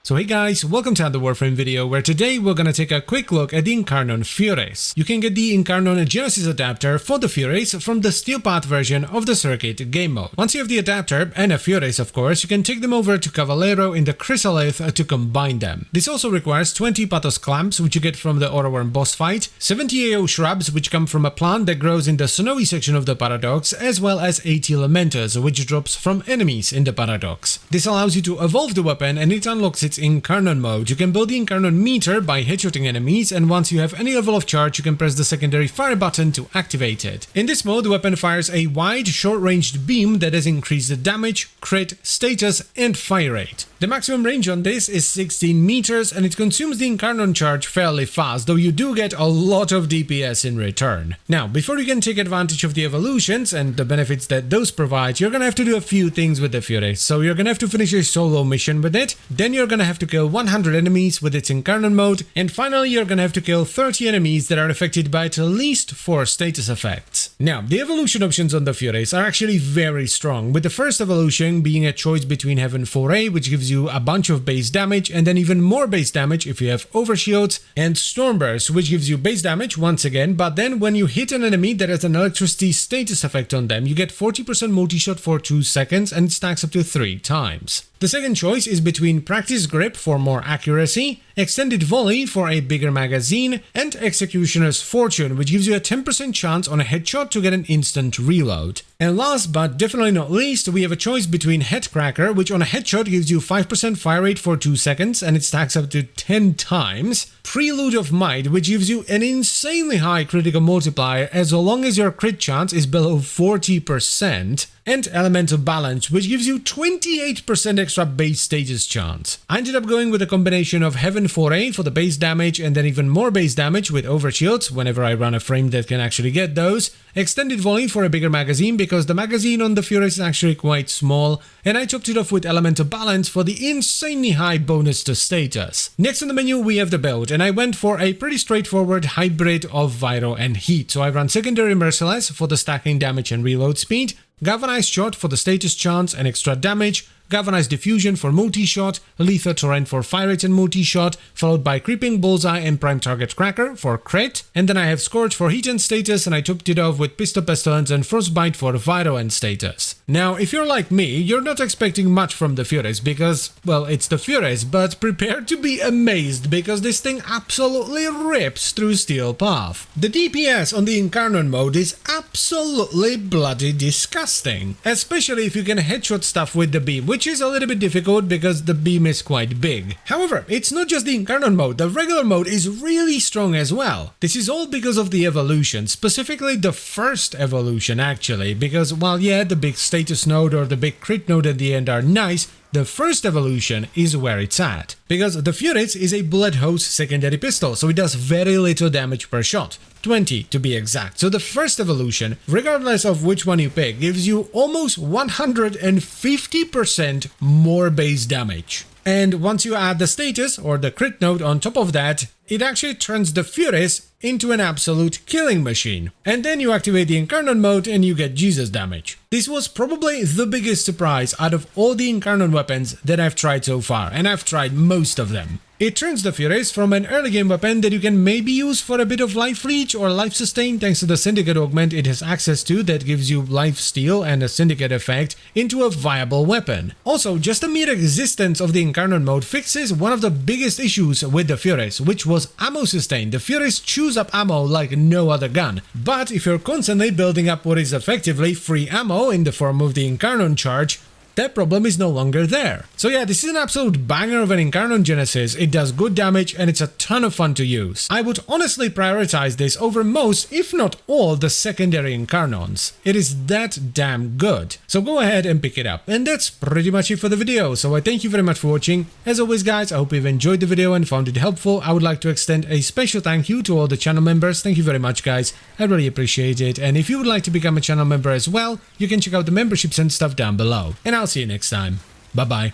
So hey guys, welcome to another Warframe video where today we're gonna take a quick look at the Incarnon Furis. You can get the Incarnon Genesis adapter for the Furis from the Steel Path version of the Circuit game mode. Once you have the adapter, and a Furis of course, you can take them over to Cavalero in the Chrysalith to combine them. This also requires 20 Pathos Clamps, which you get from the Autoworm boss fight, 70 AO Shrubs, which come from a plant that grows in the snowy section of the Paradox, as well as 80 Lamentos, which drops from enemies in the Paradox. This allows you to evolve the weapon and it unlocks its Incarnon mode. You can build the Incarnon meter by headshotting enemies, and once you have any level of charge, you can press the secondary fire button to activate it. In this mode, the weapon fires a wide, short-ranged beam that has increased damage, crit, status, and fire rate. The maximum range on this is 16 meters, and it consumes the Incarnon charge fairly fast, though you do get a lot of DPS in return. Now, before you can take advantage of the evolutions and the benefits that those provide, you're gonna have to do a few things with the Fury. So you're gonna have to finish a solo mission with it, then you're gonna have to kill 100 enemies with its Incarnon mode, and finally you're gonna have to kill 30 enemies that are affected by at least 4 status effects. Now, the evolution options on the Furies are actually very strong, with the first evolution being a choice between Heaven 4A, which gives you a bunch of base damage, and then even more base damage if you have Overshields, and Stormburst, which gives you base damage once again, but then when you hit an enemy that has an electricity status effect on them, you get 40% multi-shot for 2 seconds, and it stacks up to 3 times. The second choice is between Practice Grip for more accuracy, Extended Volley for a bigger magazine, and Executioner's Fortune, which gives you a 10% chance on a headshot to get an instant reload. And last but definitely not least, we have a choice between Headcracker, which on a headshot gives you 5% fire rate for 2 seconds and it stacks up to 10 times, Prelude of Might, which gives you an insanely high critical multiplier as long as your crit chance is below 40%, and Elemental Balance, which gives you 28% extra base status chance. I ended up going with a combination of Heaven 4A for the base damage and then even more base damage with Overshields whenever I run a frame that can actually get those, Extended Volley for a bigger magazine because the magazine on the Fury is actually quite small, and I topped it off with Elemental Balance for the insanely high bonus to status. Next on the menu we have the build, and I went for a pretty straightforward hybrid of Viro and Heat. So I ran Secondary Merciless for the stacking damage and reload speed, Galvanized Shot for the status chance and extra damage, Galvanized Diffusion for multi-shot, Lethal Torrent for fire rate and multi-shot, followed by Creeping Bullseye and Prime Target Cracker for crit, and then I have Scorch for heat and status, and I topped it off with Pistol Pestilence and Frostbite for Viro and status. Now, if you're like me, you're not expecting much from the Furies because, well, it's the Furies, but prepare to be amazed because this thing absolutely rips through Steel Path. The DPS on the Incarnon mode is absolutely bloody disgusting, especially if you can headshot stuff with the beam, which is a little bit difficult because the beam is quite big. However, it's not just the Incarnon mode, the regular mode is really strong as well. This is all because of the evolution, specifically the first evolution actually, because while yeah, the big status node or the big crit node at the end are nice, the first evolution is where it's at, because the Furis is a bullet hose secondary pistol, so it does very little damage per shot. 20 to be exact. So the first evolution, regardless of which one you pick, gives you almost 150% more base damage. And once you add the status or the crit node on top of that, it actually turns the Furis into an absolute killing machine. And then you activate the Incarnon mode and you get Jesus damage. This was probably the biggest surprise out of all the Incarnon weapons that I've tried so far, and I've tried most of them. It turns the Furies from an early game weapon that you can maybe use for a bit of life leech or life sustain thanks to the Syndicate augment it has access to that gives you life steal and a Syndicate effect into a viable weapon. Also, just the mere existence of the Incarnon mode fixes one of the biggest issues with the Furies, which was ammo sustain. The Furies chews up ammo like no other gun, but if you're constantly building up what is effectively free ammo in the form of the Incarnon charge, that problem is no longer there. So yeah, this is an absolute banger of an Incarnon Genesis. It does good damage and it's a ton of fun to use. I would honestly prioritize this over most, if not all, the secondary Incarnons. It is that damn good. So go ahead and pick it up. And that's pretty much it for the video. So I thank you very much for watching. As always guys, I hope you've enjoyed the video and found it helpful. I would like to extend a special thank you to all the channel members. Thank you very much guys. I really appreciate it. And if you would like to become a channel member as well, you can check out the memberships and stuff down below. And I'll see you next time. Bye bye.